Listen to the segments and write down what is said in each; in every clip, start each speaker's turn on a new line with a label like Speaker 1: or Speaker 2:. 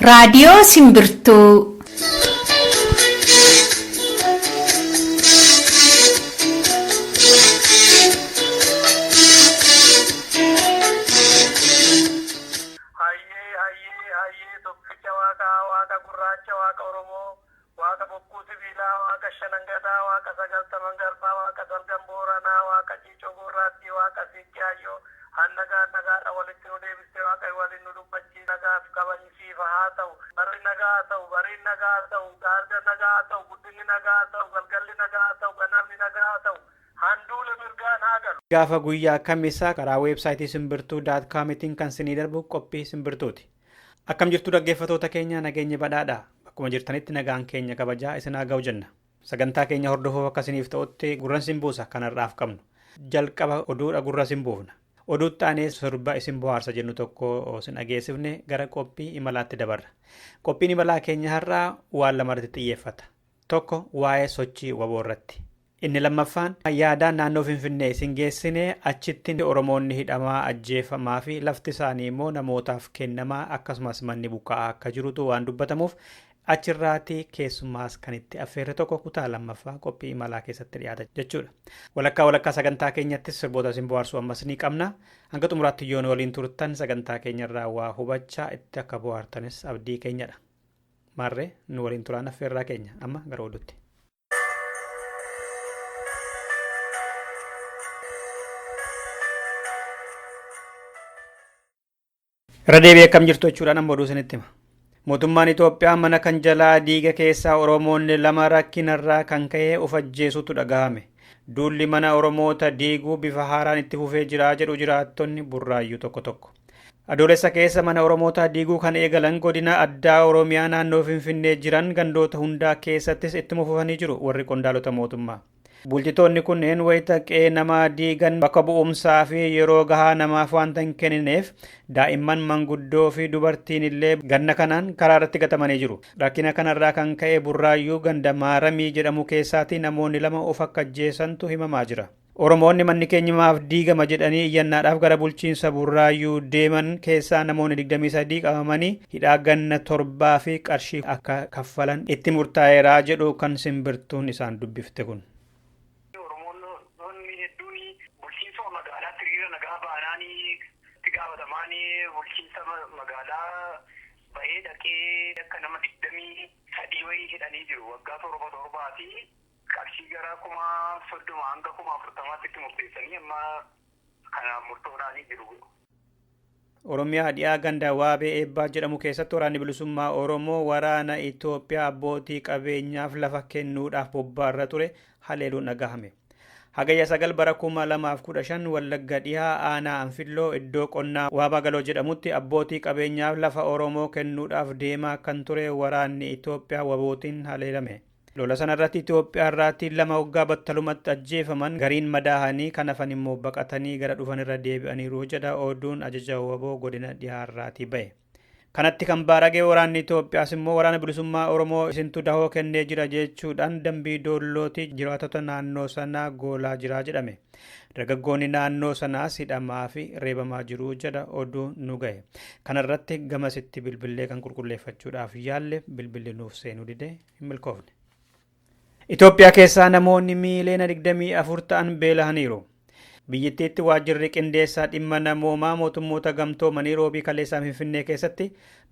Speaker 1: Radio Simbirtuu.
Speaker 2: Gaafa guyyaa kamisaa karaa weebsaayitii simbirtuu.com ittiin kan isinii darbu qophii simbirtuuti. Akkam jirtu dhaggeeffatoota keenya nageenya badhaadhaa. Akkuma jirtanitti nagaan keenya kabajaa isin haa ga'u jenna. Sagantaa keenya hordofuuf akka isiniif ta'utti gurra isin buusa kanarraaf qabnu. Jalqaba oduudha gurra isin buufna. Oduutti aanee sirba isin bohaarsa jennu tokko isin dhageessifne gara qophii imalaatti dabarra. Qophiin imalaa keenya har'aa waan lamarratti xiyyeeffata. Tokko waa'ee sochii waboo irratti. Inni lammaffaan yaadaan naannoo Finfinnee isin geessine achitti Oromoonni hidhamaa ajjeefamaa fi lafti isaanii immoo namootaaf kennamaa akkasumas manni buqqa'aa akka jirutu waan dubbatamuuf achirraati keessumaas kan itti affeerre tokko kutaa lammaffaa qophii imalaa keessatti dhiyaata jechuudha. Walakkaa sagantaa keenyattis sirboota isin bohaarsuu ammas ni qabna. Hanga xumuraatti yoo waliin turtan sagantaa keenyarraa waa hubachaa itti akka bohaartanis abdii keenyadha. Marree nu waliin turaan affeerraa keenya amma gara oduutti. Irra deebi'ee akkam jirtu jechuudhaan amma oduu isinitti hima. Mootummaan Itoophiyaa mana kan jalaa diiga keessaa Oromoonni lama rakkinarraa kan ka'e of ajjeesutu dhagahame. Duulli mana Oromoota diiguu bifa haaraan itti fufee jira jedhu jiraattonni Burraayyuu tokko. Adoolessa keessa mana Oromoota diiguu kan eegalan godina addaa Oromiyaa naannoo Finfinnee jiran gandoota hundaa keessattis ittuma fufanii jiru warri qondaalota mootummaa. Bulchitoonni kunneen wayita qe'ee namaa diigan bakka bu'umsaa fi yeroo gahaa namaaf waanta hin kennineef daa'imman manguddoo fi dubartiin illee ganna kanaan karaa irratti gatamanii jiru. Rakkina kanarraa kan ka'e Burraayyuu ganda Maaramii jedhamu keessaatii namoonni lama of akka ajjeesantu himamaa jira. Oromoonni manni keenyamaaf diigama jedhanii iyyannaadhaaf gara bulchiinsa Burraayyuu deeman keessaa namoonni 23 qabamanii hidhaa ganna 7 fi qarshii akka kaffalan itti murtaa'eeraa jedhu kan simbirtuun isaan dubbifte kun.
Speaker 3: Magaalaa bahee dhaqee akka nama 23 wayii hidhanii jiru. Waggaa 7 fi qarshii gara 30 hanga 40 itti murteessanii amma kana murtoodhaanii jiru.
Speaker 2: Oromiyaa dhiyaa ganda Waabee Eebbaa jedhamu keessatti waraanni bilisummaa Oromoo waraana Itoophiyaa abbootii qabeenyaaf lafa kennuudhaaf bobbaarra ture haleeluun dhagahame. Hagayya 9 bara 2015 Wallagga dhihaa aanaa Anfilloo iddoo qonnaa Waabaa Galoo jedhamutti abbootii qabeenyaaf lafa Oromoo kennuudhaaf deemaa kan ture waraanni Itoophiyaa wabootiin haleelame. Lola sanarratti Itoophiyaa irraatti 2 waggaa battalumatti ajjeefaman gariin madaahanii kan hafan immoo baqatanii gara dhufanirra deebi'aniiru jedha oduun ajaja waboo godina dhihaa irraatti bahe. Kanatti kan baaragee waraanni Itoophiyaas immoo waraana bilisummaa Oromoo isintu dahoo kennee jira jechuudhaan dambii doollooti jiraatota naannoo sanaa goolaa jira jedhame. Dargaggoonni naannoo sanaas hidhamaa fi reebamaa jiru jedha oduu nu gahe. Kanarratti gamasitti bilbilee kan qulqulleeffachuudhaaf yaalle bilbilli nuuf seenuu dide hin milkoofne. Itoophiyaa keessaa namoonni miiliyoona 24 ta'an beelahaniiru. Biyyattiitti waajjirri qindeessaa dhimma namoomaa mootummoota gamtoomanii roobii kaleessaa Finfinnee keessatti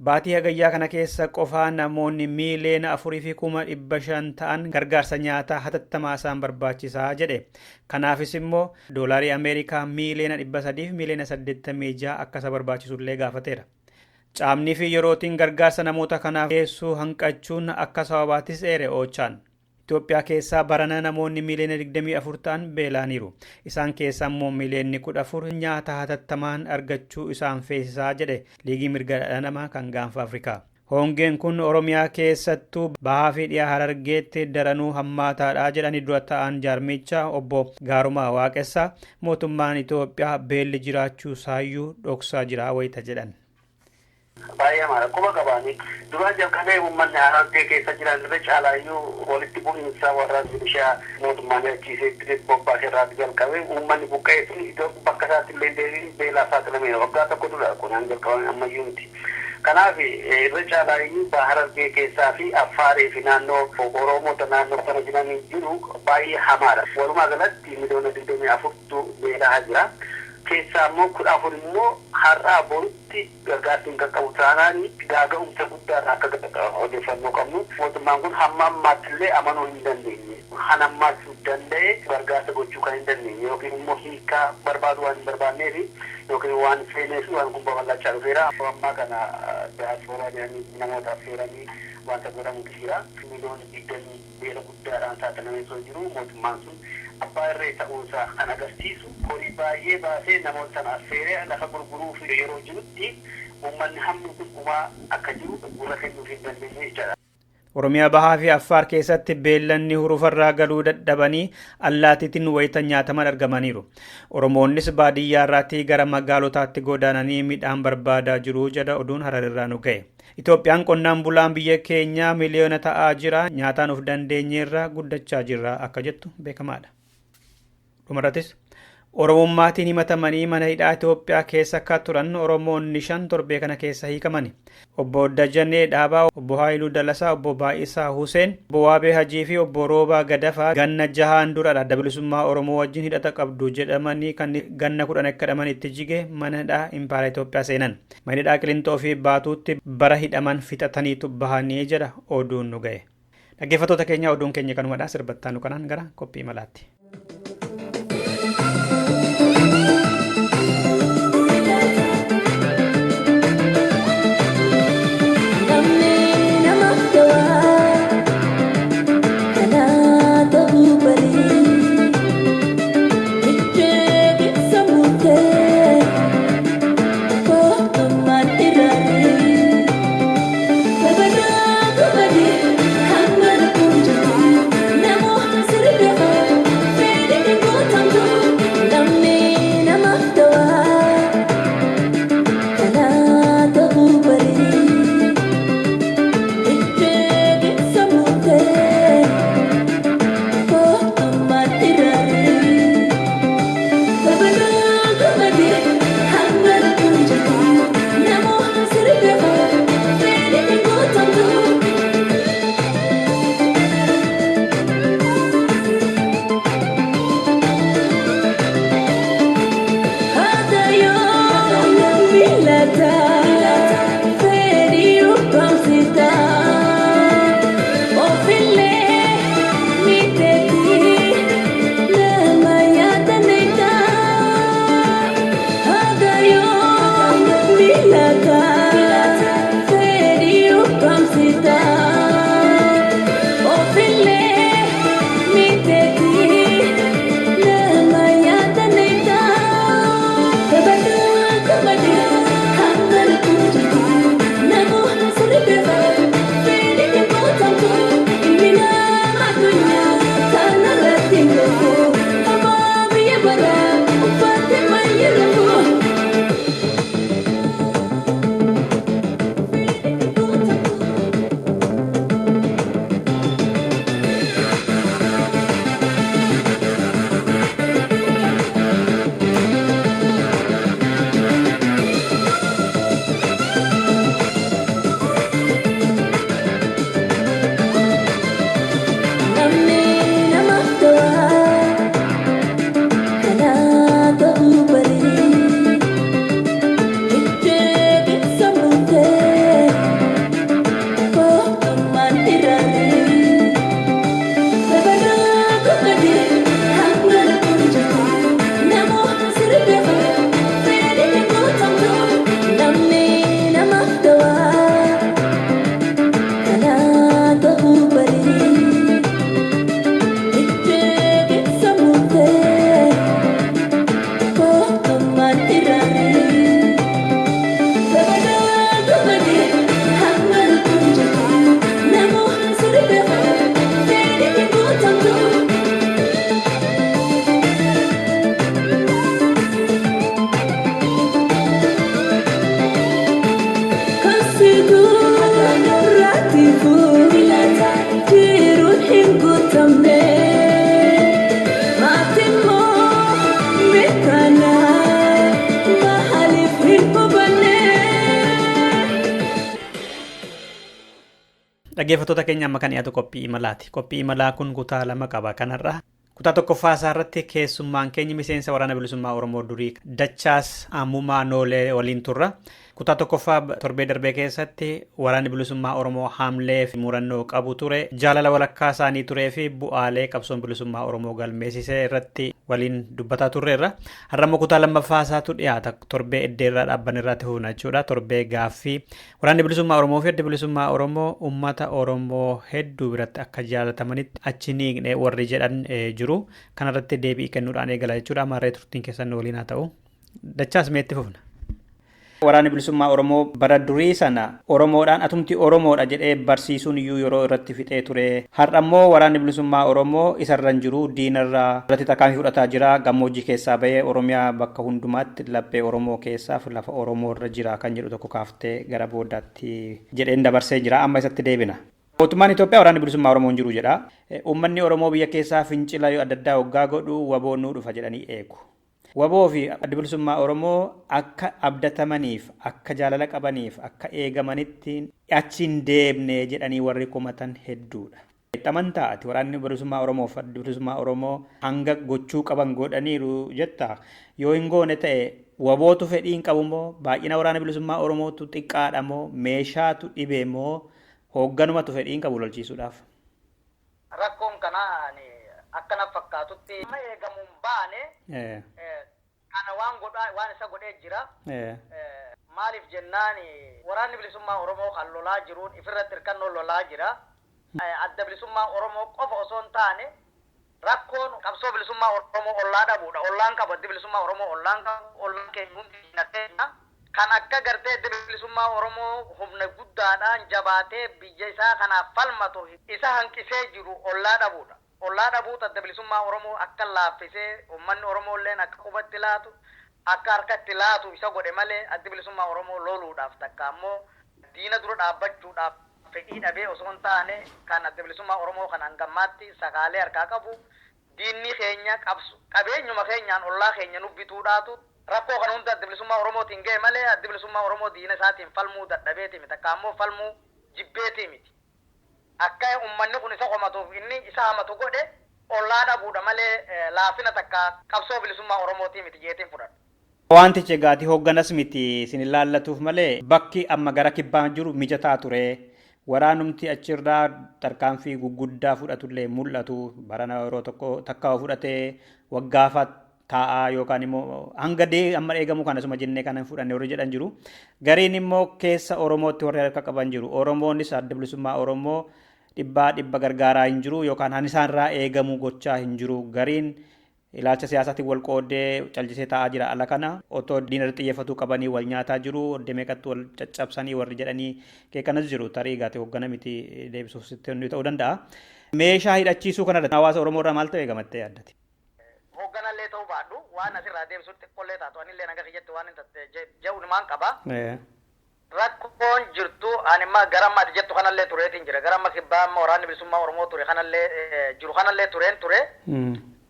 Speaker 2: baatii hagayyaa kana keessa qofaa namoonni miiliyoona 4,500 ta'an gargaarsa nyaataa hatattamaa isaan barbaachisaa jedhe. Kanaafis immoo doolaarii Ameerikaa miiliyoona 300 fi miiliyoona 86 akka isa barbaachisullee gaafateera. Caamnii fi yerootiin gargaarsa namoota kanaaf geessuu hanqachuun akka sababaattis eere Ochaan. Itoophiyaa keessaa barana namoonni miiliyoona 24 ta'an beelaniiru. Isaan keessaa immoo miiliyoonni 14 nyaata hatattamaan argachuu isaan feesisaa jedhe liigii mirga dhala namaa kan gaanfa Afrikaa. Hongeen kun Oromiyaa keessattuu bahaa fi dhiyaa Harargeetti daranuu hammaataadha jedhanii dura ta'an jaarmicha obbo Gaarumaa Waaqessaa mootummaan Itoophiyaa beelli jiraachuu isaayyuu dhoksaa jira wayita jedhan.
Speaker 3: Baay'ee maal akkuma qabaanii duraan jalqabee uummanni Harargee keessa jiran irra caalaayyuu walitti bu'iinsa warra bishaa mootummaan achiisee bobbaasee irraatti jalqabee uummanni buqqa'ee bakka isaatti illee beelaa saaxilamee waggaa tokko dura kunaan jalqabame ammayyuu miti. Kanaaf irra caalaa Harargee keessaa fi Affaarii fi naannoo Oromoota naannoo kana jiran jiru baay'ee hamaadha. Walumaa galatti miliyoona 24 beelaa jira. Keessaa immoo 14 immoo har'aa boritti gargaartiin kan qabu taanaan gaaga'umsa guddaa akka odeeffannoo qabnu. Mootummaan kun hamma ammaatti illee amanuu hin dandeenye. Han ammaatti danda'e gargaarsa gochuu kan hin dandeenye yookiin immoo hiikaa barbaadu waan hin barbaanneef yookiin waan feenee fi waan kun babal'achaa dhufeera. Ammaa kana diaasporaa jedhanii namoota affeeranii wanta godhamutu jira. Miliyoona 20 beela guddaadhaan saaxilamee osoo jiru mootummaan sun abbaa irree ta'uusaa kan agarsiisu horii baay'ee baasee namoota sana affeeree lafa gurguruuf yeroo jirutti uummanni hammi kun dhumaa akka jiru gurra kennuuf hin dandeenye jechaadha.
Speaker 2: Oromiyaa Bahaa fi Affaar keessatti beellanni hurufarraa galuu dadhabanii allaattiitiin wayita nyaataman argamaniiru. Oromoonnis baadiyyaa irraatii gara magaalotaatti godaananii midhaan barbaadaa jiru jedha oduun Hararirraa nu ga'e. Itoophiyaan qonnaan bulaan biyya keenyaa miliyoona ta'aa jira. Nyaataan of dandeenyeerra guddachaa jirra akka jettu beekamaadha. Dhumarrattis Oromummaatiin himatamanii mana hidhaa Itoophiyaa keessa akka turan Oromoonni 5 torbee kana keessa hiikamani. Obbo Dajanee Dhaabaa, Obbo Haayiluu Dalasaa, Obbo Baa'isaa Huseen, Obbo Waabee Hajii fi Obbo Roobaa Gadafaa ganna 6 dura adda bilisummaa Oromoo wajjin hidhata qabdu jedhamanii kan ganna 10 akka hidhaman itti jige mana hidhaa Impaayera Itoophiyaa seenan. Mana hidhaa Qilintoo fi Baatuutti bara hidhaman fixataniitu bahanii jedha oduun nu ga'e. Dhaggeeffattoota keenya oduun keenya kanumadha. Sirbattaanu kanaan gara qophii malaatti.
Speaker 4: Fede
Speaker 2: Dhaggeeffattoota keenya amma kan dhiyaatu qophii imalaati. Qophii imalaa kun kutaa lama qaba kanarraa. Kutaa tokkoffaa isaa irratti keessummaan keenya miseensa waraana bilisummaa Oromoo durii Dachaas Ammumaa Noolee waliin turra. Kutaa tokkoffaa torbee darbee keessatti waraanni bilisummaa Oromoo haamlee fi murannoo qabu ture. Jaalala walakkaa isaanii turee fi bu'aalee qabsoon bilisummaa Oromoo galmeessisee irratti waliin dubbataa turreerra. Har'a immoo kutaa lammaffaa isaatu dhiyaata. Torbee eddeerraa dhaabban irratti hubna jechuudha. Torbee gaaffii waraanni bilisummaa Oromoo fi adda bilisummaa Oromoo uummata Oromoo hedduu biratti akka jaalatamanitti achi niiqne warri jedhan jiru. Kanarratti deebii kennuudhaan eegala jechuudha. Amaarree turtiin keessan waliin haa ta'u. Dachaas meetti fufna. Waraanni bilisummaa Oromoo bara durii sana Oromoodhaan atumti Oromoodha jedhee barsiisuun iyyuu yeroo irratti fixee ture. Har'a immoo waraanni bilisummaa Oromoo isarran jiru diinarraa irratti tarkaanfii fudhataa jira. Gammoojjii keessaa bahee Oromiyaa bakka hundumaatti laphee Oromoo keessaaf lafa Oromoo irra jira kan jedhu tokko kaaftee gara booddaatti jedheen dabarsee jira. Amma isatti deebina. Mootummaan Itoophiyaa waraanni bilisummaa Oromoo hin jiru jedha. Uummanni Oromoo biyya keessaa fincila adda addaa waggaa godhu waboon nuu dhufa jedhanii eegu. Waboo fi adda bilisummaa Oromoo akka abdatamaniif, akka jaalala qabaniif, akka eegamanitti achiin deemne jedhanii warri komatan hedduudha. Amantaa ati waraanni bilisummaa Oromoo fi adda bilisummaa Oromoo hanga gochuu qaban godhaniiru jetta. Yoo hin goone ta'e wabootu fedhiin qabu moo baay'ina waraana bilisummaa Oromootu xiqqaadha moo meeshaatu dhibe moo hoogganumatu fedhiin qabu lolchiisuudhaaf?
Speaker 4: Rakkoon kanaa akkana fakkaatutti eegamuun baane kana waan isa godhee jira. Maaliif jennaan waraanni bilisummaa Oromoo kan lolaa jiruun ifirratti hirkannoo lolaa jira. Adda bilisummaa Oromoo qofa osoo hin taane rakkoon qabsoo bilisummaa Oromoo ollaa dhabuudha. Ollaan qabu adda bilisummaa Oromoo ollaan keenya hundi diinateedha. Kan akka gartee adda bilisummaa Oromoo humna guddaadhaan jabaatee biyya isaa kanaaf falmatu isa hanqisee jiru ollaa dhabuudha. Ollaa dhabuutu adda bilisummaa Oromoo akka laaffisee uummanni Oromoo illee akka qubatti laatu akka harkatti laatu isa godhe malee adda bilisummaa Oromoo loluudhaaf takka ammoo diina dura dhaabbachuudhaaf fedhii dhabee osoo hin taane kan adda bilisummaa Oromoo kan hangammaatti sagaalee harkaa qabu diinni keenya qabeenyuma keenyaan ollaa keenya nubbituudhaatu rakkoo kan hunda adda bilisummaa Oromootiin ga'e malee adda bilisummaa Oromoo diina isaatiin falmuu dadhabeeti miti takka ammoo falmuu jibbeeti miti. Akka uummanni kun isa komatuuf inni isa hamatu godhe ollaa dhabuudha malee laafina takka qabsoo bilisummaa Oromootii miti jeetiin fudhadha.
Speaker 2: Wantichi egaati hoogganas miti isin ilaallatuuf malee bakki amma gara kibbaan jiru mijataa ture. Waraanumti achirraa tarkaanfii guguddaa fudhatullee mul'atu. Barana yeroo tokko takka fudhatee waggaafa taa'aa yookaan immoo hanga amma eegamu kanasuma jennee kana fudhanne warri jedhan jiru. Gariin immoo keessa Oromootti warri harka qaban jiru. Oromoonis adda bilisummaa Oromoo dhibba gargaaraa hin jiru yookaan han isaanirraa eegamu gochaa hin jiru. Gariin ilaalcha siyaasaatiin wal qoodee callisee taa'aa jira. Ala kana otoo diinarra xiyyeeffatuu qabanii wal nyaataa jiru. Oddee meeqatti wal caccabsanii warri jedhanii keekanas jiru. Tarii gaatee hooggana miti deebisuuf sitti ta'uu danda'a. Meeshaa hidhachiisuu kanarratti hawaasa Oromoo irraa maal ta'e eegamattee yaaddati?
Speaker 4: Hoogganallee ta'uu baadhu waan asirraa deebisuutti qollee taatu anillee naga kiyyatti waan jedhu maan qaba. Rakkoon jirtu animma garammaati jettu kanallee tureetiin jira. Garamma kibbaa amma waraanni bilisummaa Oromoo ture kanallee jiru kanallee tureen ture.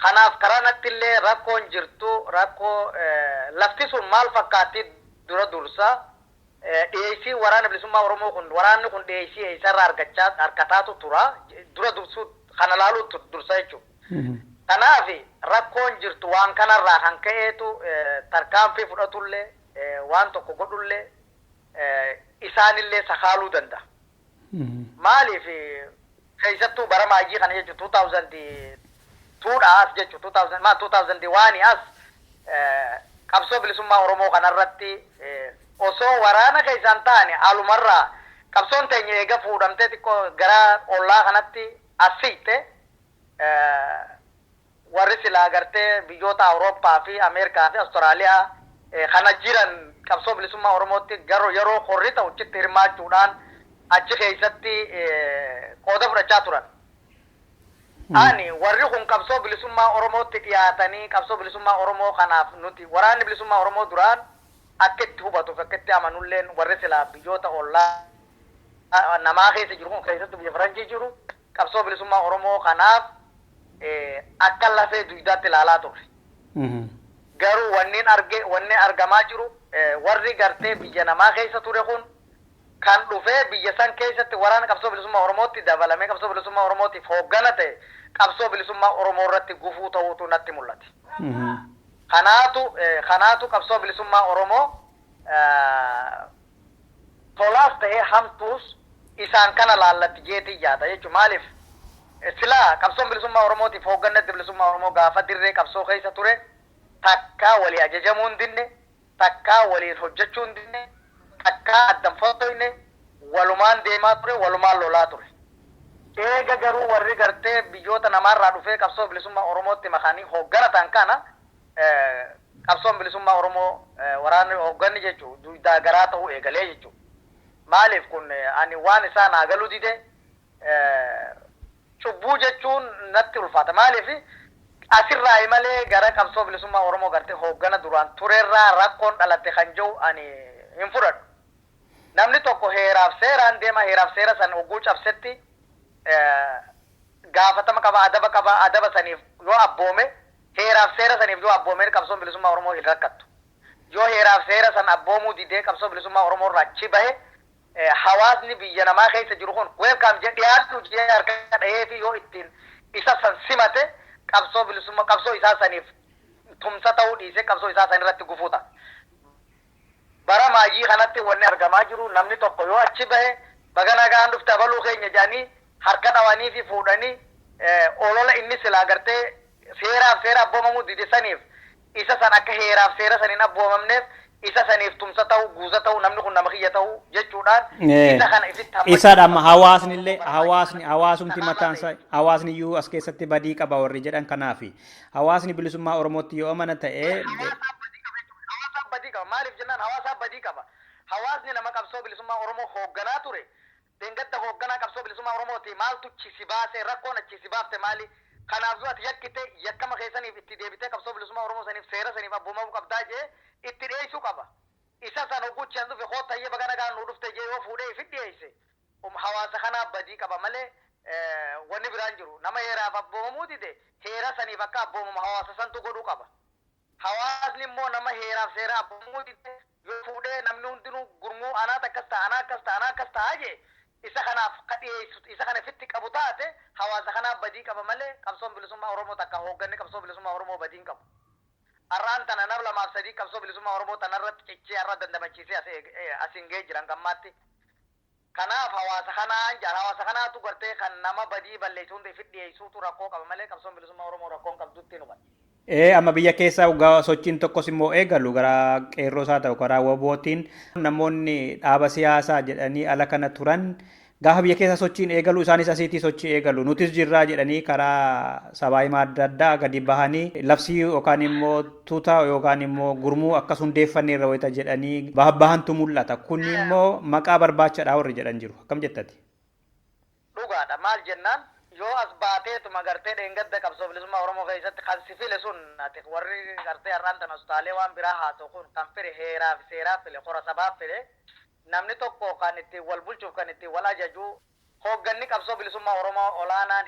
Speaker 4: Kanaaf karaa nattillee rakkoon jirtu rakkoo lafti sun maal fakkaatti dura dursa dhiyeessii waraana bilisummaa Oromoo kun waraanni kun dhiyeessii eessarraa argataatu tura. Dura dursuu kana laaluu dursa jechuudha. Kanaaf rakkoon jirtu waan kanarraa kan ka'eetu tarkaanfii fudhatullee waan tokko godhullee isaanillee sakaaluu danda'a. Maaliif keessattuu bara maayii kana jechuun 2002 as jechuun 2001 as qabsoo bilisummaa Oromoo kanarratti osoo waraana keessaan taane alumarraa qabsoon teenya eega fuudhamtee xiqqoo gara ollaa kanatti as siqte warri silaa gartee biyyoota Awurooppaa fi Ameerikaa fi Awustiraaliyaa kana jiran qabsoo bilisummaa Oromootti yeroo qorri ta'u achitti hirmaachuudhaan achi keessatti qooda fudhachaa turan. Ani warri kun qabsoo bilisummaa Oromootti dhiyaatanii qabsoo bilisummaa Oromoo kanaaf nuti waraanni bilisummaa Oromoo duraan akka itti hubatuuf akka itti amanulleen warri silaa biyyoota ollaa namaa keessa jiru kun keessatti biyya Faranjii jiru qabsoo bilisummaa Oromoo kanaaf akka lafee duydaatti ilaalaa ture. Garuu wanni argamaa jiru warri gartee biyya namaa keessa ture kun kan dhufee biyya san keessatti waraana qabsoo bilisummaa Oromootti dabalamee qabsoo bilisummaa Oromootiif hooggana ta'e qabsoo bilisummaa Oromoo irratti gufuu ta'uutu natti mul'ate. Kanaatu qabsoo bilisummaa Oromoo tolaas ta'ee hamtuus isaan kana laallatti jeetii yaada jechuun maaliif silaa qabsoon bilisummaa Oromootiif hooggannatti bilisummaa Oromoo gaafa dirree qabsoo keessa ture takkaa walii ajajamuu hin dinne takkaa waliin hojjechuu hin dinne takkaa addan fottoyne walumaan deemaa ture walumaan lolaa ture. Eega garuu warri gartee biyyoota namaarraa dhufee qabsoo bilisummaa Oromootti makanii hooggana ta'an kana qabsoon bilisummaa Oromoo waraanni hoogganni jechuun duudaa garaa ta'uu eegalee jechuudha. Maaliif kun ani waan isaa naa galuu dide cubbuu jechuun natti ulfaata. Maaliif asirraa malee gara qabsoo bilisummaa Oromoo gartee hooggana duraan turerraa rakkoon dhalatte kan jiru ani hin fudhadhu. Namni tokko heeraaf seeraan deema heeraaf seera san hogguu cabsetti gaafatama qaba adaba saniif yoo abboome heeraaf seera saniif yoo abboomeen qabsoon bilisummaa Oromoo hin rakkattu. Yoo heeraaf seera san abboomuu didee qabsoo bilisummaa Oromoo irraa achi bahe hawaasni biyya namaa keessa jiru kun welcome jedhee dhiyaatu jedhee harka dhahee fi yoo ittiin isa san simate qabsoo bilisummaa qabsoo isaa saniif tumsa ta'uu dhiisee qabsoo isaa san irratti gufuuta. Bara maayii kanatti wanni argamaa jiru namni tokko yoo achi bahe baga nagaan dhufte abaluu keenya jedhanii harka dhawanii fi fuudhanii olola inni silaa gartee seeraaf seera abboomamuu didisaniif isa san akka heeraaf seera saniin abboomamneef isa saniif tumsa ta'uu guuza ta'uu namni kun nama kiyya ta'uu jechuudhaan isa kana ifitti hamma
Speaker 2: isaadha amma hawaasnillee hawaasumti mataansa hawaasni iyyuu as keessatti badii qaba warri jedhan kanaafi hawaasni bilisummaa Oromootti yoo amana ta'ee
Speaker 4: badii qaba maaliif jennaan hawaasaa badii qaba hawaasni nama qabsoo bilisummaa Oromoo hoogganaa ture dengatta hoogganaa qabsoo bilisummaa Oromooti maaltu chisi baasee rakkoon achisi baafte maali kanaaf ati yakkite yakkama keessaniif itti deebitee qabsoo bilisummaa Oromoo saniif seera saniif abboomamuu qabdaa jee itti dhiyeessuu qaba. Isa san hoguchaan dhufe koottayyee baga nagaan nu dhufte jee yoo fuudhee ifi dhiyeesse hawaasa kanaaf badii qaba malee wanni biraan jiru nama heeraaf abboomamuu dide heera saniif akka abboomamu hawaasa santu godhuu qaba. Hawaasni immoo nama heeraaf seera abboomamuu dide yoo fuudhee namni hundinuu gurmuu anaat akkas ta'a jee isa kanaaf kadhiyeessu isa kana fitti qabu taate hawaasa kanaaf badii qaba malee qabsoon bilisummaa Oromoo takka hoogganni qabsoo bilisummaa Oromoo badii hin qabu. Arraan tana nama lamaaf sadii qabsoo bilisummaa Oromoo tanarratti cichee arra dandamachiisee asiin ga'ee jiran gammaatti. Kanaaf hawaasa kanaatu gartee kan nama badii balleessu hunda ifi dhiyeessuutu rakkoo qaba malee qabsoon bilisummaa Oromoo rakkoon qabdutti nu badhe.
Speaker 2: Amma biyya keessa ugaa sochiin tokkos immoo eegalu gara qeerroo isaa ta'u karaa wabootiin namoonni dhaaba siyaasaa jedhanii ala kana turan gaafa biyya keessa sochiin eegalu isaanis asiitii sochii eegalu nutis jirraa jedhanii karaa sabaa himaa adda addaa gadi bahanii labsii yookaan immoo tuutaa yookaan immoo gurmuu akkas hundeeffannee irra wayita jedhanii bahantu mul'ata. Kun immoo maqaa barbaachaadhaa warri jedhan jiru. Akkam jettati?
Speaker 4: Dhugaadha maal jennaan yoo as baateetuma gartee dheengadda qabsoo bilisummaa Oromoo keessatti kan sifile sun ati warri gartee har'aan tana ustaalee waan biraa haasa'u kun kan fire heeraa fi seeraa file qora sabaa file namni tokko kan ittiin wal bulchuuf kan ittiin wal ajaju hoogganni qabsoo bilisummaa Oromoo olaanaan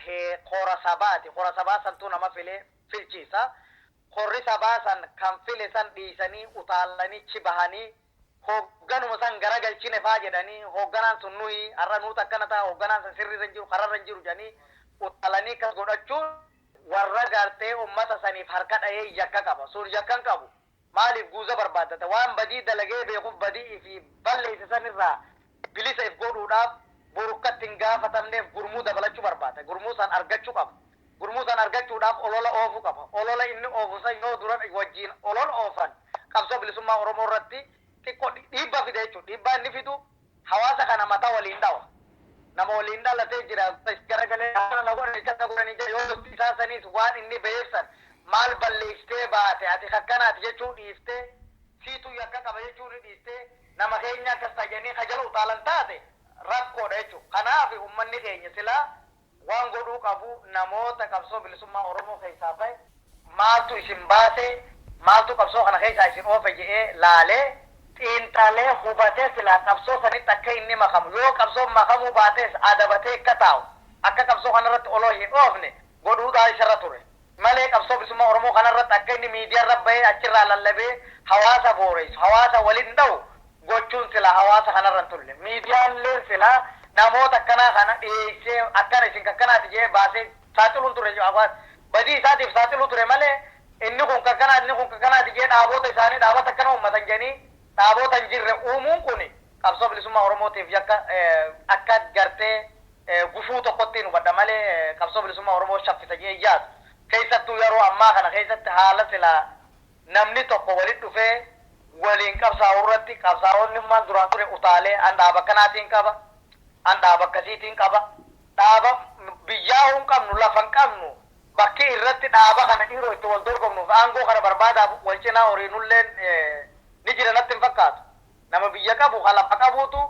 Speaker 4: qora sabaati. Qora sabaa santuu nama file filchiisa. Qorri sabaa san kan file san dhiisanii utaalanii chibahanii hoogganuma san garagalchine faa jedhanii hoogganaan sun nuyi har'a nuut akkana ta'a hoogganaan san sirriirra hin jiru kararra hin jiru jedhanii utaalanii kas godhachuun warra gartee ummata saniif harka dhahee yakka qaba. Sun yakkan qabu. Maaliif guuza barbaaddata waan badii dalagee beekuuf badii fi balleesse sanirraa bilisa if godhuudhaaf borukkatti hin gaafatamneef gurmuu dabalachuu barbaada. Gurmuu san argachuu qaba. Gurmuu san argachuudhaaf olola oofuu qaba. Olola inni oofu san yoo dura wajjin olola oofan qabsoo bilisummaa Oromoo irratti xiqqoo dhiibbaa fide jechuudha. Dhiibbaa inni fidu hawaasa kana mataa waliin dhawa. Nama waliin dhalatee jira garagalee na godhanii yoo isaa sanis waan inni beeksan maal balleessitee baate ati akkanaati jechuu dhiiftee siituu yakka qaba jechuu ni dhiiftee nama keenya akkas tajanii kajala utaalan taate rakkoodha jechuudha. Kanaaf uummanni keenya silaa waan godhuu qabu namoota qabsoo bilisummaa Oromoo keessaa bahe maaltu isin baase maaltu qabsoo kana keessaa isin oofe jedhee laalee xiinxalee hubatee silaa qabsoo sanitti akka inni makamu yoo qabsoo makamuu baates adabatee akka taa'u akka qabsoo kanarratti oloo hin oofne godhuudhaa isarra ture. Malee qabsoo bilisummaa Oromoo kanarratti akka inni miidiyaarra bahee achirraa lallabee hawaasa booreessu hawaasa waliin dha'u gochuun sila hawaasa kanarran tulle miidiyaaleen sila namoota akkanaa kana dhiyeessee akkana isin akkanaati jee baasee saaxiluun ture badii isaatiif saaxiluu ture malee inni kun kakkanaati jee dhaabota isaanii dhaabota akkana uummatan jennii dhaabota hin jirre uumuun kun qabsoo bilisummaa Oromootiif akka gartee gufuu tokkotti nu badha malee qabsoo bilisummaa Oromoo shaffisa jee yaadu keessattuu yeroo ammaa kana keessatti haala sila namni tokko walitti dhufee waliin qabsaa'uu irratti qabsaa'onni maal duraan ture utaalee an dhaaba kanaatiin qaba an dhaaba akkasiitiin qaba dhaaba biyyaa hin qabnu lafa hin qabnu bakki irratti dhaaba kana dhiiroo itti wal dorgomnuuf aangoo kana barbaadaaf wal cinaa horiinulleen ni jira natti hin fakkaatu nama biyya qabu kan lafa qabuutu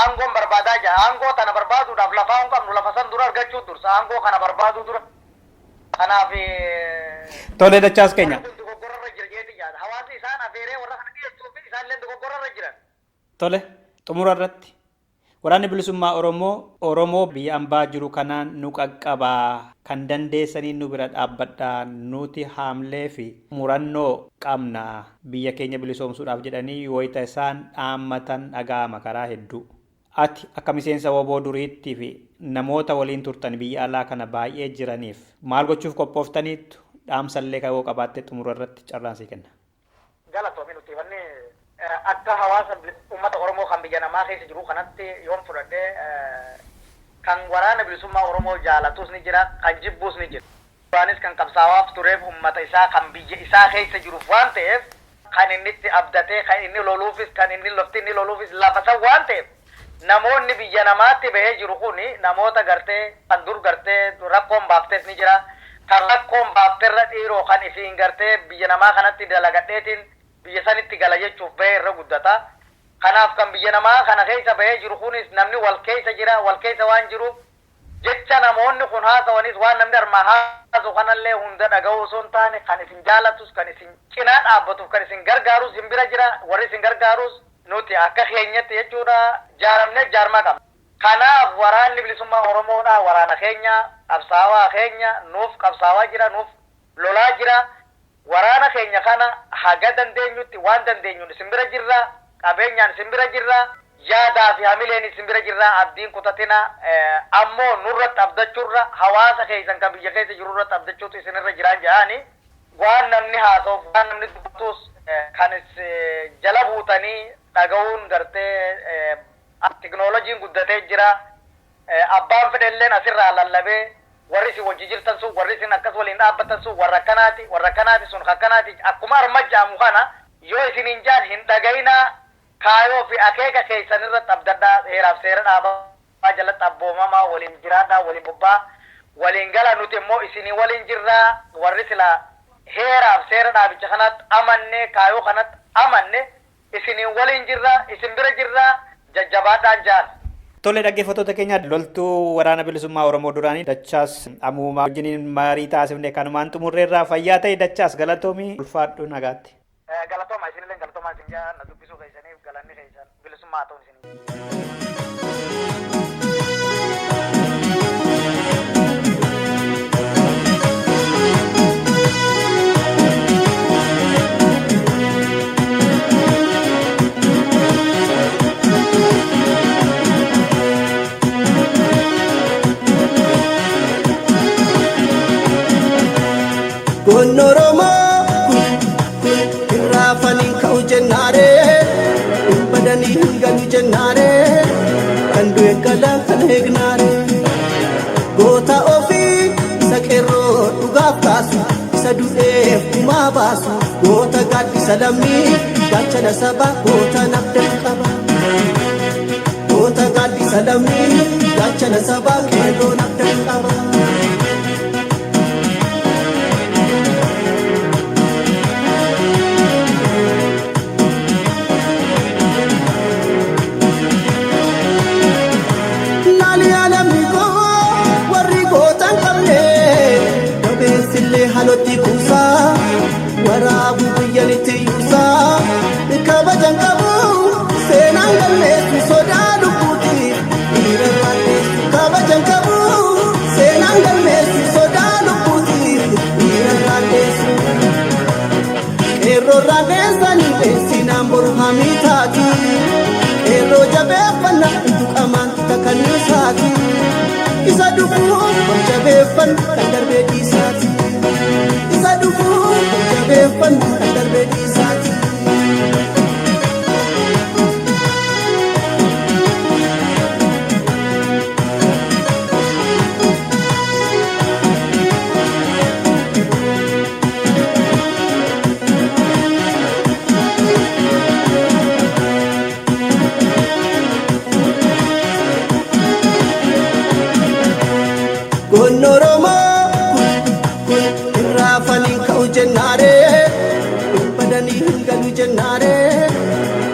Speaker 4: aangoon barbaadaa jira aangoo tana barbaaduudhaaf lafaa hin qabnu lafa san dura argachuu dursa aangoo kana barbaaduu dura kanaaf
Speaker 2: Tole dachaas keenya.
Speaker 4: hawaasi isaan afeeree warra kana dhiyeessuu fi isaallee dogoggorarra jiran.
Speaker 2: Tole xumura irratti waraanni bilisummaa Oromoo biyya ambaa jiru kanaan nu qaqqabaa kan dandeessanii nu bira dhaabbadhaa nuti haamlee fi murannoo qabna biyya keenya bilisoomsuudhaaf jedhanii wayita isaan dhaammatan dhaga'ama karaa hedduu. Ati akka miseensa woboo duriitti fi namoota waliin turtan biyya alaa kana baay'ee jiraniif maal gochuuf qophooftaniittu dhaamsallee kayoo qabaattee xumura irratti carraan sii kenna.
Speaker 4: Galatoomi nuti wanni akka hawaasa uummata Oromoo kan biyya namaa keessa jiru kanatti yoon fudhadhee kan waraana bilisummaa Oromoo jaalatus ni jira kan jibbuus ni jira. Waanis kan qabsaawaaf tureef uummata isaa kan biyya isaa keessa jiruuf waan ta'eef kan inni itti abdatee kan inni loluufis kan inni lofti inni loluufis lafa san waan ta'eef namoonni biyya namaatti bahee jiru kuni namoota gartee kan dur gartee rakkoon baaftes ni jira. Kan rakkoon baafterra dhiiroo kan isiin gartee biyya namaa kanatti dalagadheetiin biyya sanitti gala jechuuf bahee irra guddata. Kanaaf kan biyya namaa kana keessa bahee jiru kunis namni wal keessa jira wal keessa waan jiruuf jecha namoonni kun haasawanis waan namni armaa haasawu kanallee hunda dhaga'uu osoo hin taane kan isin jaalatus kan isin cinaa dhaabbatuuf kan isin gargaarus hin bira jira warri isin gargaarus nuti akka keenyatti jechuudha jaaramnee jaarmaa qabna. Kanaaf waraanni bilisummaa Oromoodha waraana keenya qabsaawaa keenya nuuf qabsaawaa jira nuuf lolaa jira waraana keenya kana haga dandeenyutti waan dandeenyuun isin bira jirra qabeenyaan isin bira jirra yaadaa fi hamileen isin bira jirra abdiin kutatina ammoo nurratti abdachuurra hawaasa keessan kan biyya keessa jiru irratti abdachuutu isinirra jiraan jedhani waan namni haasa'uuf waan namni dubbatus kan jala buutanii dhaga'uun gartee teknooloojiin guddatee jira abbaan fedhelleen asirraa lallabee warri isin wajji jirtan sun warri isin akkas waliin dhaabbatan sun warra akkanaati sun akkanaati akkuma armajjaamu kana yoo isin hin jaan hin dhagayinaa kaayoo fi akeeka keessan irratti abdadhaa heeraaf seera dhaabaa jalatti abboomamaa waliin jiraadhaa waliin bobbaa waliin gala nuti immoo isinii waliin jirraa warri sila heeraaf seera dhaabicha kanatti amanne kaayoo kanatti amanne isinii waliin jirraa isin bira jirraa jajjabaadhaan jaan.
Speaker 2: Tole dhaggeeffattoota keenya loltuu waraana bilisummaa Oromoo duraanii Dachaas Amuumaa wajjiniin marii taasifne kanumaan xumurreerraa fayyaa ta'e Dachaas galatoomii ulfaadhu nagaatti.
Speaker 4: Galatooma isinillee galatoomaa isin jaa na dubbisuu keessaniif galanni keessan bilisummaa ta'uun isinii.
Speaker 5: Gonoromo Rafanin kau jennare badani hingalu jennare kandu ekala kanegnare gota ofi sakero dugaf kasu sadude kuma basu gota gaddi salami gachana saba gota nabdan kaba gota gaddi salami gachana saba kendo nabdan kaba haloti kusa warabu biyaniti yusa kabajan kabu senangalle soda lukuti irarate kabajan kabu senangalle soda lukuti irarate erro rane sani sinambur hamitati qeerroo jabeeffanna tuqamaan takannisaati isa dhufuu jabeeffanna kan darbee dhiisaati isa dhufuu jabeeffanna kan darbee dhiisaati. Gonoromo irrafani kau jennare badani hingalu jennare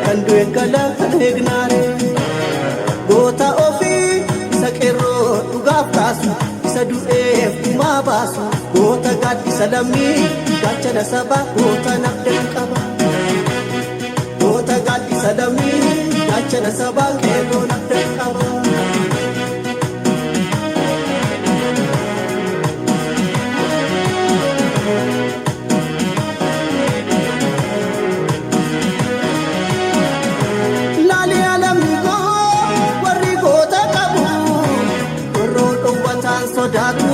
Speaker 5: kandu engala egnare gota ofi sakero dugaf kasu isa du'eef kuma baasu gota gaddi salami gachana saba gota nabdan qaba gota gaddi salami gachana saba kero nabdan qaba. Sodaatu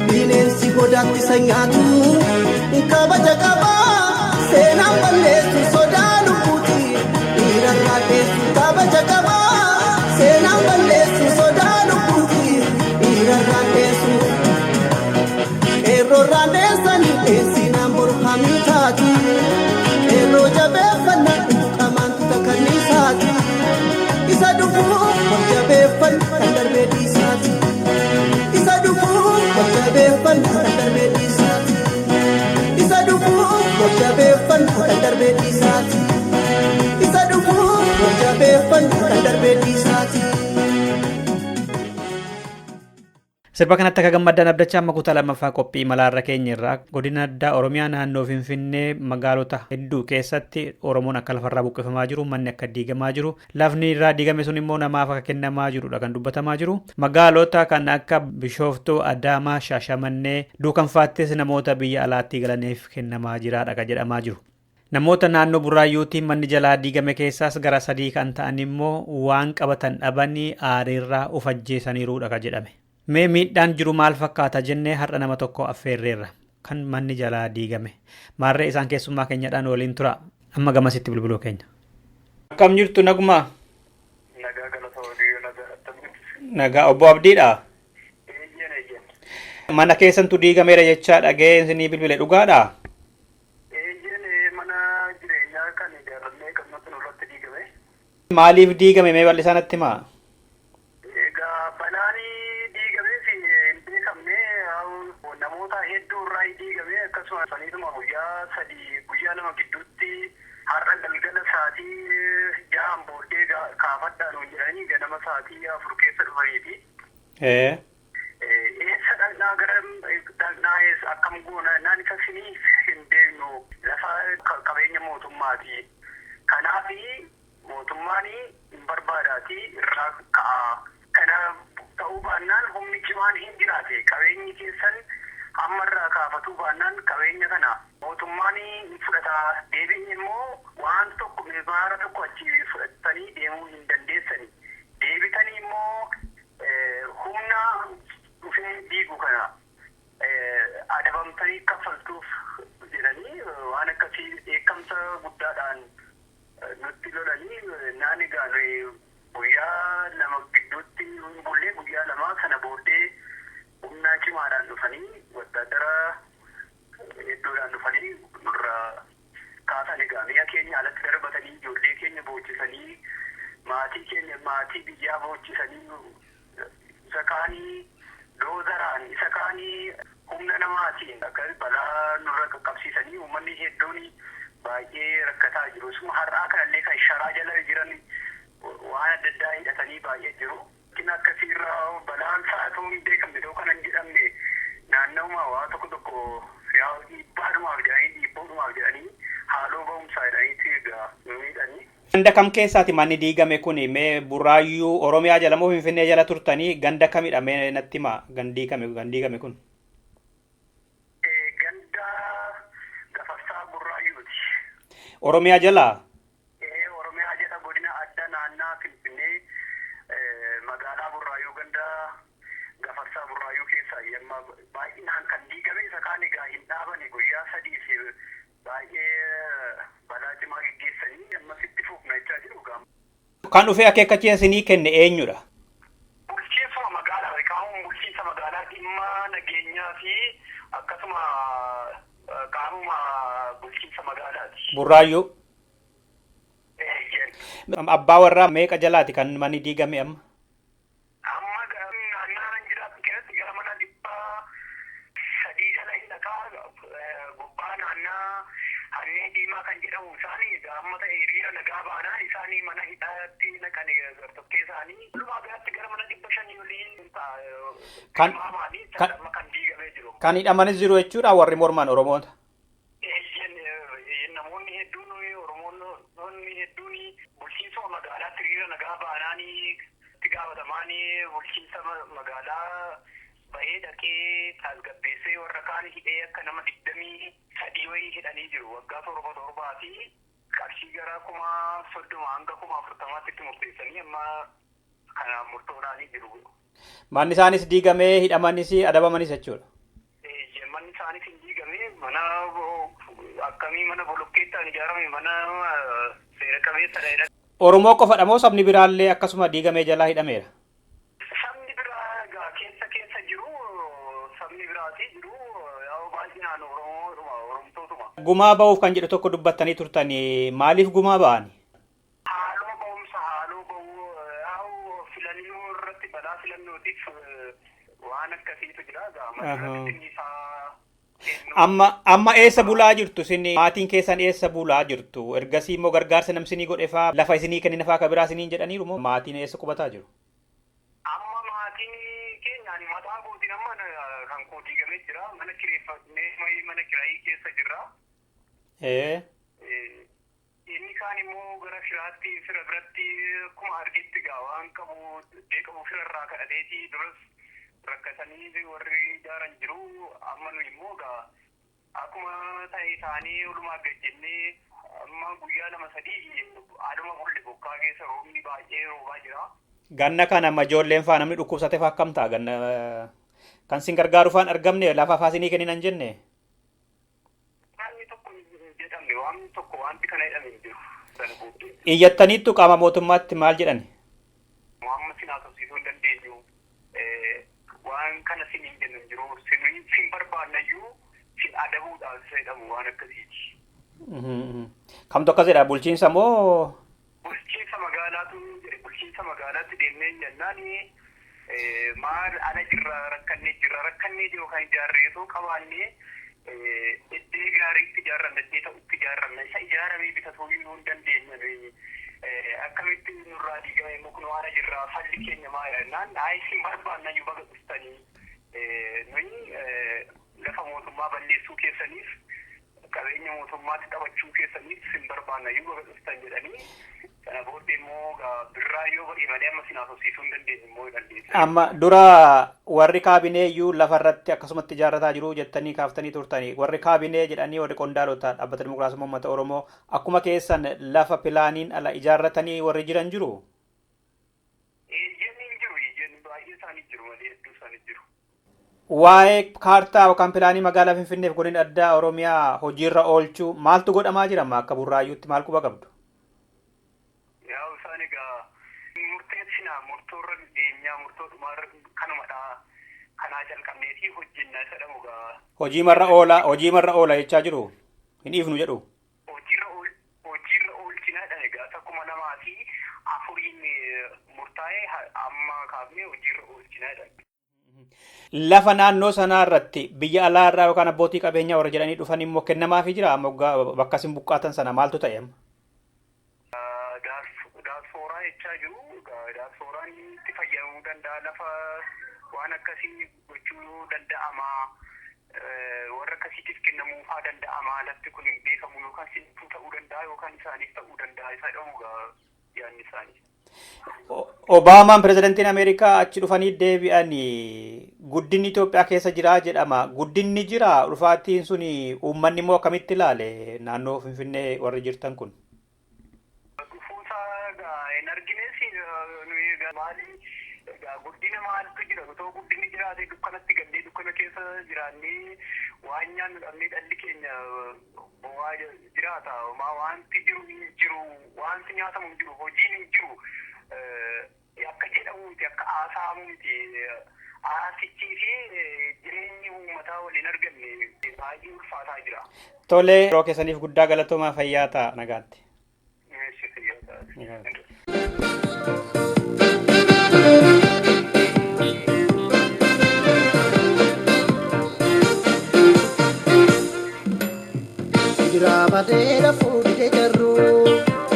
Speaker 5: bineensi godaatti sanyaatu kabaja qaba seenaan balleessu sodaa lubbuuti dhiirarraa dheessu kabaja qaba seenaan balleessu sodaa lubbuuti dhiirarraa dheessu qeerroorraa dheessanii dheessinaan borhamii taati qeerroo jabeeffanna tuqamaan takannisaati isa dhufuu jabeeffanna kan darbee dhiisaati. Isa dhufuu jabeeffanna kan darbee dhiisaati. Isa dhufuu jabeeffanna kan darbee dhiisaati. Isa dhufuu jabeeffanna kan darbee dhiisaati.
Speaker 2: Sirba kanatti akka gammaddaan abdachaa amma kutaa lammaffaa qophii malaarra keenya irraa godina addaa Oromiyaa naannoo Finfinnee magaalota hedduu keessatti Oromoon akka lafarraa buqqifamaa jiru manni akka diigamaa jiru lafni irraa diigame sun immoo namaaf akka kennamaa jirudha kan dubbatamaa jiru magaalota kan akka Bishooftuu Adaamaa Shaashamannee duukanfaattis namoota biyya alaatti galaniif kennamaa jiraadha kan jedhamaa jiru. Namoota naannoo Burraayyuutiin manni jalaa diigame keessaas gara 3 kan ta'an immoo waan qabatan dhabanii aariirraa of ajjeesaniiruudha kan jedhame. Mee miidhaan jiru maal fakkaata jennee har'a nama tokko affeerreerra kan manni jalaa diigame maarree isaan keessummaa keenyadhaan waliin tura amma gamasitti bilbiluu keenya. Akkam jirtu nagumaa?
Speaker 3: Nagaa galata walii nagaa.
Speaker 2: Nagaa obbo Abdiidha? Mana keessantu diigameera jechaa dhaga'een isinii bilbile dhugaadha?
Speaker 3: Mana jireenyaa kan ijaarramee gamnatu nurratti diigame.
Speaker 2: Maaliif diigame mee bal'isaan natti himaa?
Speaker 3: Guyyaa lama gidduutti har'a galgala sa'aatii 6 booddee kaafadhaan hojjetanii ganama sa'aatii 4 keessa dhufaniiti. Eessa dhaqnaa gara dhaqnaa akkam goona naan isa siniif hin deemnu lafa qabeenya mootummaati. Kanaaf mootummaan hin barbaadaati irraa ka'a. Kana ta'uu baannaan humni cimaan hin jiraate qabeenyi keessan ammarraa kaafatuu baannaan qabeenya kana mootummaan fudhata deebiin immoo waan tokko mibaara tokko achi fudhatanii deemuu hin dandeessani deebitanii immoo humna dhufee diigu kana adabamtanii kaffaltuuf jedhanii waan akkasii dheekkamsa guddaadhaan nutti lolanii naan egaa guyyaa lama gidduutti bullee guyyaa lama sana booddee humna cimaadhaan dhufanii wattaadara hedduudhaan dhufanii nurraa kaasan egaa mi'a keenya alatti darbatanii ijoollee keenya boochisanii maatii biyyaa boochisanii isa kaanii doozaraan isa kaanii humna namaatiin akka balaa nurra qaqqabsiisanii uummanni hedduun baay'ee rakkataa jiru. Suma har'aa kanallee kan sharaa jala jiran waan adda addaa hidhatanii baay'ee jiru. Akkasiirraa balaan sa'atuu hin beekamne yoo kanan jedhamne naannawuma waa tokko dhiibbaadhumaaf jedhanii haaloo ba'umsaa jedhaniitti egaa miidhanii.
Speaker 2: Ganda kam keessaati manni diigame kun mee Burraayyuu Oromiyaa jala moo Finfinnee jala turtanii ganda kamidha mee natti himaa gandiigame kun?
Speaker 3: Ganda Gafarsaa Burraayyuuti.
Speaker 2: Oromiyaa jalaa?
Speaker 3: Oromiyaa jala godina adda naannaa baay'inaan kan diigame isa kaan egaa hin dhaabane guyyaa sadii baay'ee balaa cimaa geggeessanii ammas itti fufna jechaa jiru gaama.
Speaker 2: Kan dhufee akeekkachiisa isinii kenne eenyudha?
Speaker 3: Bulchiinsa magaalaa qaamuma bulchiinsa magaalaa dhimma nageenyaa fi akkasuma qaamuma bulchiinsa magaalaati.
Speaker 2: Burraayyuu. Abbaa warraa meeqa jalaati kan manni diigame amma?
Speaker 3: Amma naannoo jiraatu keessatti gara mana 300 jala hin dhaqaa gubbaa naannaa hanneen diimaa kan jedhamu isaanii amma ta'e hiriira nagaa baanaan isaanii mana hidhaatti naqan gartokkee isaanii walumaa galatti gara mana 500 waliin kan diigamee jiru.
Speaker 2: Kan hidhamanis jiru jechuudha warri morman Oromoota.
Speaker 3: Namoonni hedduun bulchiinsa magaalaatti hiriira nagaa baanaanii itti gaafatamaan bulchiinsa magaalaa bahee dhaqee tasgabbeessee warra kaan hidhee akka nama 23 wayii hidhanii jiru waggaa 7 fi qarshii gara 30 hanga 40 itti murteessanii amma kana murtoodhaanii jiru.
Speaker 2: Manni isaanis diigamee hidhamanis adabamanis jechuudha.
Speaker 3: Manni isaanis hin diigame mana akkamii mana bolokkeettaan ijaarame mana seera qabeessadha.
Speaker 2: Oromoo qofadha moo sabni biraallee akkasuma diigamee jalaa hidhameera?
Speaker 3: Sabni biraa keessa jiru sabni biraatii jiru yaa baay'inaan Oromtootuma.
Speaker 2: Gumaa ba'uuf kan jedhu tokko dubbattanii turtanii maaliif gumaa ba'ani?
Speaker 3: Haaloo ba'uu filannoo irratti balaa filannootiif waan akkasiitu jira gaama.
Speaker 2: Amma eessa bulaa jirtu isin maatiin keessan eessa bulaa jirtu ergasii immoo gargaarsa namsinii godhefaa lafa isinii kennina faa kabiraa isiniin jedhaniiru moo maatiin eessa qubataa jiru?
Speaker 3: Amma maatiin keenyaan mataa kootiin amma kan koo diigamee jira mana kireeffannee mana kiraayii keessa jirra. Inni kaan immoo gara firaatti fira biratti akkuma argetti gaa waan qabu deeqabu firarraa kadhateetii duras rakkatanii warri ijaaran jiru amma nu immoo gaa akkuma ta'e isaanii olumaa gajjennee amma guyyaa 2-3 aduma bulle bokkaa keessa roobni baay'ee roobaa jira.
Speaker 2: Ganna kana amma ijoolleen faa namni dhukkubsate faa akkam ta'a ganna kan sin gargaaru faan argamne lafa faasinii kenninan jenne.
Speaker 3: Wanti tokko jedhamne waan tokko wanti kana jedhame hin jiru.
Speaker 2: Iyyattaniittu qaama mootummaatti maal jedhani?
Speaker 3: Amma sin haasofsiisuu hin dandeenyu. Waan kana sin hin jennu jiru sin barbaannayyuu sin adabuudhaan jedhamu waan akkasiiti.
Speaker 2: Kamtu akkas jedha bulchiinsa moo?
Speaker 3: Bulchiinsa magaalaatti deemnee jennaan maal ala rakkannee jiru kan ijaarreetoo qabaannee iddoo gaariitti ijaarranna iddoo ta'utti ijaarranna isa ijaaramee bitatuu hin dandeenye akkamitti nurraa diigame muknu waan jirraa falli keenya maa jennaan sin barbaannayyuu baga dhuftanii nuyi lafa mootummaa balleessuu keessaniif qabeenya mootummaatti taphachuu keessaniif sin barbaannayyuu baga dhuftan jedhanii kana booddee immoo birraa yoo godhe malee amma sin haasofsiisuu hin dandeenye immoo dandeessa.
Speaker 2: Amma dura warri kaabinee iyyuu lafarratti akkasumatti ijaarrataa jiru jettanii kaaftanii turtanii warri kaabinee jedhanii warri qondaalota dhaabbata dimokiraasummaa uummata Oromoo akkuma keessan lafa pilaaniin ala ijaarratanii warri jiran jiru?
Speaker 3: Ejjenni baay'ee isaanii jiru malee hedduu isaanii jiru.
Speaker 2: Waa'ee kaartaa yookaan pilaanii magaalaa Finfinneef godina addaa Oromiyaa hojiirra oolchuu maaltu godhamaa jira amma akka burraayyuutti maal quba qabdu?
Speaker 3: Isaan egaa murteessinaa murtoorra dhiyeenyaa murtoodhumaa kanumadha kanaa jalqabneetii hojjennaa isa dhabu gaa.
Speaker 2: Hojiimarra oola jechaa jiru hin dhiifnu jedhu.
Speaker 3: Hojiirra oolchinaadha egaa akkuma namaa fi 4 murtaa'ee amma kaafnee hojiirra oolchinaadha.
Speaker 2: Lafa naannoo sanaa irratti biyya alaa irraa yookaan abbootii qabeenyaa warra jedhanii dhufan immoo kennamaafii jira amma bakka isin buqqaatan sana maaltu ta'e amma?
Speaker 3: Daaspooraa jechaa jiru daaspooraan itti fayyadamuu danda'a lafa waan akkasii gochuu danda'ama warra akkasiitiif kennamuu fa'aa danda'ama lafti kun hin beekamu yookaan sintuu ta'uu danda'a yookaan isaaniif ta'uu danda'a isa dhabu yaadni isaanii.
Speaker 2: Obaamaan pirezidantiin Ameerikaa achi dhufanii deebi'anii guddinni Itoophiyaa keessa jira jedhama. Guddinni jira dhufaatiin sun uummanni immoo akkamitti ilaale naannoo Finfinnee warri jirtan kun?
Speaker 3: Dhufuusaa hin argines nuyi maali guddina maaltu jira otoo guddinni jiraate dukkanatti gannee dukkana keessa jiraannee waan nyaannu dhabnee dhalli keenya bu'aa jiraata wanti jiru hin jiru wanti nyaatamu hin jiru hojiin hin jiru akka jedhamuuti akka haasa'amu miti haasichii fi jireenyi uummataa waliin arganne baay'ee ulfaataa jira.
Speaker 2: Tole yeroo keessaniif guddaa galatoomaa fayyaa ta'a nagaatti.
Speaker 5: Jirabateera fuudhee jarru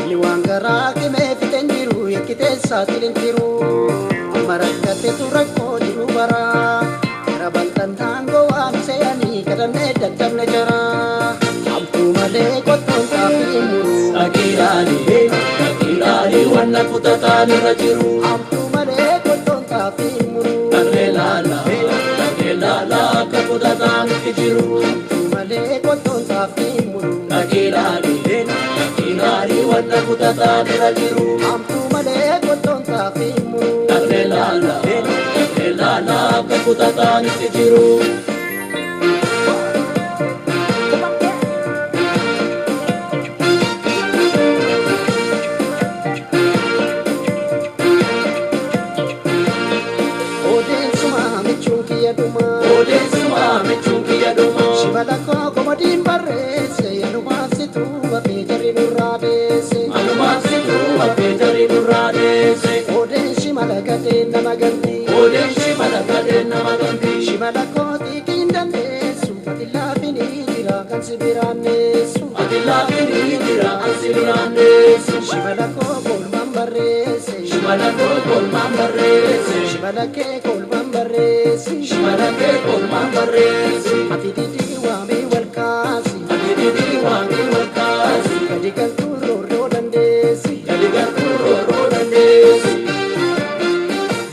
Speaker 5: ni waan garaa kimee fixeen jiru yakkitee saaxileen jiru marakkate turakkoo jiru bara gara bal'antaan gowwaan seeyanii kadhannee dadhabne jara abduu malee qottoon xaafii muru dhaqiidhaanii wanna kutataan irra jiru abduu malee qottoon xaafii muru dhaqee laala akka kutataan itti jiru abduu malee qottoon xaafii muru dhaqiidhaanii wanna kutataan irra jiru abduu malee qottoon xaafii muru dhaqee laala akka kutataan itti jiru. Shibalako komodiin barreesse anumaasitu wafee jarri nurraa deesse anumaasitu wafee jarri nurraa deesse odeen shimala gadeen nama ganti odeen shimala gadeen nama ganti shimalakoo xiiqiin dandeessu ati laafinii jira kan si biraanneessu ati laafinii jira kan si biraanneessu shimalakoo kolmaan barreesse shimalakoo kolmaan barreesse shimalakee kolmaan barreesse shimalakee kolmaan barreesse ati didi waamee walkaasi ati didi waamee walkaasi gadi galtuu roorroo dandeessi gadi galtuu roorroo dandeessi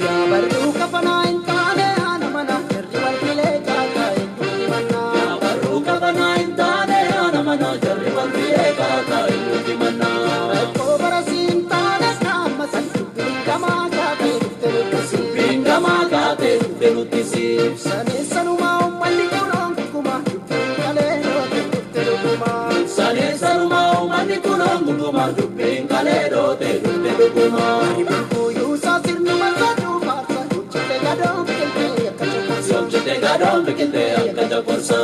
Speaker 5: yaa barruu kafanaa hin taane haana mana jarri walqilee kaakaa eenyuuti mannaa yaa barruu kafanaa hin taane haana mana jarri walqilee kaakaa eenyuuti mannaa rakkoo barasii hin taanes naamma san dubbiin gamaa kaatee dhufte nuttisi dubbiin gamaa kaatee dhufte nuttisi saneessanumaa ummanni kunoon kukuma dubbiin kalee doote dhufte dhuguma saneessanumaa ummanni kunoon kukuma dubbiin kalee doote dhufte dhuguma ibulkuyyuu saasirnuma saduu faarsa hojjete gadoon biqiltee akka coqorsa hojjete gadoon biqiltee akka coqorsa.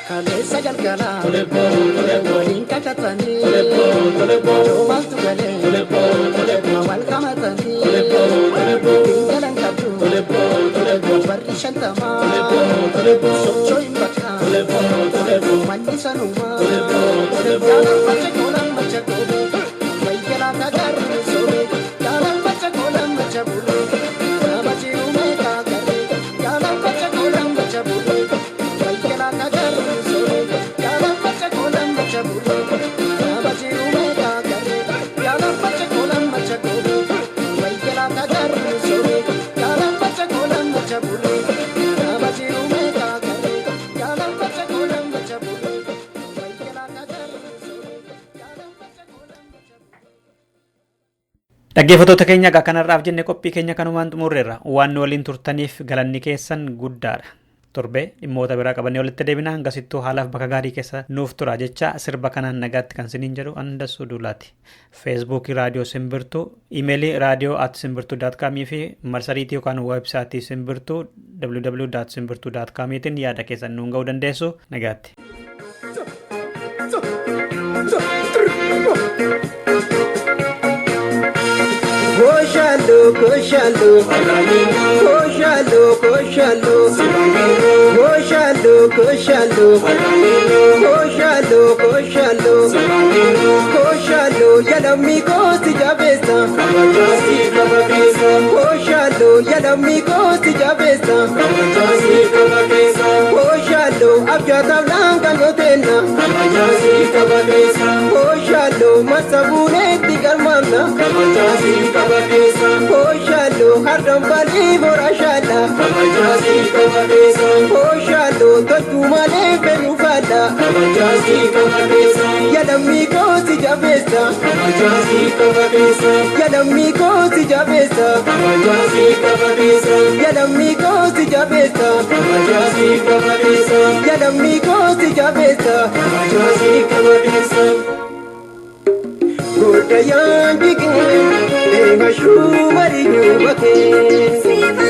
Speaker 5: Kaleessa galgalaa waliin kakatanii joomaltu galee wal qamatanii dingalan qabdu barri shantamaa socho'in bakka manni sanumaa jaalan macha koolan macha koome wayyalaan agarre soome jaalan macha koolan macha bulee nama jirume kaagare jaalan macha koolan macha bulee wayyalaan agarre soome jaalan macha koolan macha bulee nama jirume kaagare jaalan macha koolan macha koome wayyalaan agarre soome jaalan macha koolan macha bulee nama jirume kaagare jaalan macha koolan macha bulee wayyalaan agarre soome jaalan macha koolan macha bulee.
Speaker 2: Dhaggeeffattoota keenya egaa kanarraaf jenne qophii keenya kanumaan xumurreerra waan waliin turtaniif galanni keessan guddaadha. Torbee dhimmoota biraa qabannee walitti deebina hangasittuu haalaaf bakka gaarii keessa nuuf tura jecha sirba kanaan nagaatti kan siniin jedhu Andassuu Duulaati. Feesbuukii raadiyoo Simbirtuu, imeelii radio@simbirtuu.com fi marsariitii yookaan weebsaayitii Simbirtuu www.simbirtuu.com yaada keessan nuun ga'uu dandeessu nagaatti.
Speaker 5: Koshalo, koshalo, koshalo, koshalo, koshalo, koshalo, koshalo, koshalo, koshalo, yalami kosti jabesa, koshalo, yalami kosti jabesa, koshalo, abjata blanca gotena kabajasi kabadesa oshalo masabune tigarmana kabajasi kabadesa oshalo hardambali borashada kabajasi kabadesa oshalo totumale benufada kabajasi kabadesa yadamiko tijabesa kabajasi kabadesa yadamiko tijabesa kabajasi kabadesa yadamiko tijabesa kabajasi kabadesa yadamiko tijabesa kabajasi kabadesa godayan digin demashu mariyu bake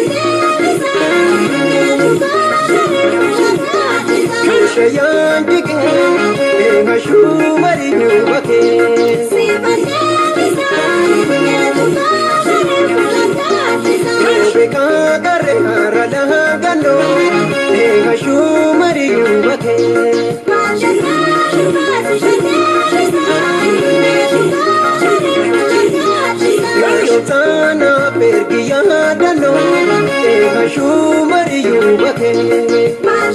Speaker 5: godayan digin demashu mariyu bake beka kare harala gano demashu mariyu bake Sana pergiya dano demashu mariyu bake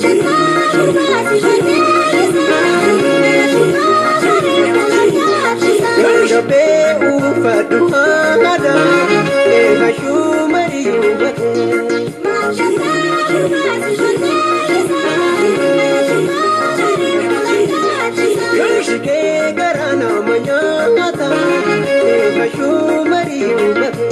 Speaker 5: Jabe ufadu hada demashu mariyu bake Shige garana manyata demashu mariyu bake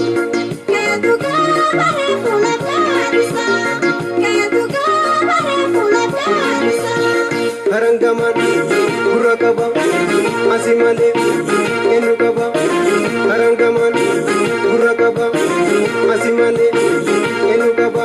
Speaker 5: Harangaman Urakaba Asimale Enukaba Harangaman Urakaba Asimale Enukaba